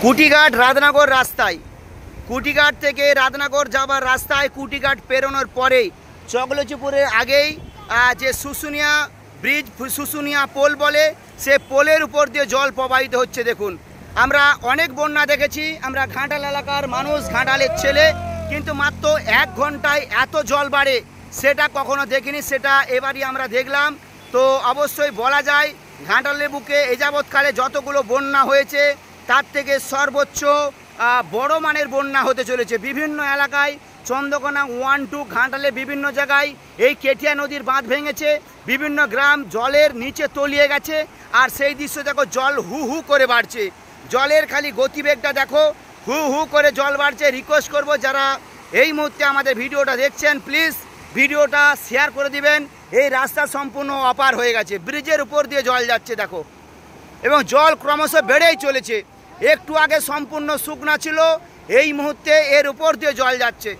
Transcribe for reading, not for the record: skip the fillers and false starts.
কুটিঘাট রাধানগর রাস্তায়, কুটিঘাট থেকে রাধানগর যাবার রাস্তায় কুটিঘাট পেরোনোর পরেই চকলচিপুরের আগেই যে শুশুনিয়া ব্রিজ, শুশুনিয়া পোল বলে, সে পোলের উপর দিয়ে জল প্রবাহিত হচ্ছে। দেখুন, আমরা অনেক বন্যা দেখেছি, আমরা ঘাটাল এলাকার মানুষ, ঘাটালের ছেলে, কিন্তু মাত্র 1 ঘন্টায় এত জল বাড়ে সেটা কখনো দেখিনি, সেটা এবারই আমরা দেখলাম। তো অবশ্যই বলা যায় ঘাটালের বুকে এ যাবৎকালে যতগুলো বন্যা হয়েছে তার থেকে সর্বোচ্চ বড় মানের বন্যা হতে চলেছে। বিভিন্ন এলাকায় চন্দ্রকোনা 1, 2 ঘাটালে বিভিন্ন জায়গায় এই কেঠিয়া নদীর বাঁধ ভেঙেছে, বিভিন্ন গ্রাম জলের নিচে তলিয়ে গেছে। আর সেই দৃশ্য দেখো, জল হু হু করে বাড়ছে, জলের খালি গতিবেগটা দেখো, হু হু করে জল বাড়ছে। রিকোয়েস্ট করব যারা এই মুহূর্তে আমাদের ভিডিওটা দেখছেন, প্লিজ ভিডিওটা শেয়ার করে দিবেন। এই রাস্তা সম্পূর্ণ অপার হয়ে গেছে, ব্রিজের উপর দিয়ে জল যাচ্ছে দেখো, এবং জল ক্রমশ বেড়েই চলেছে। একটু আগে সম্পূর্ণ শুকনা ছিল, এই মুহূর্তে এর উপর দিয়ে জল যাচ্ছে।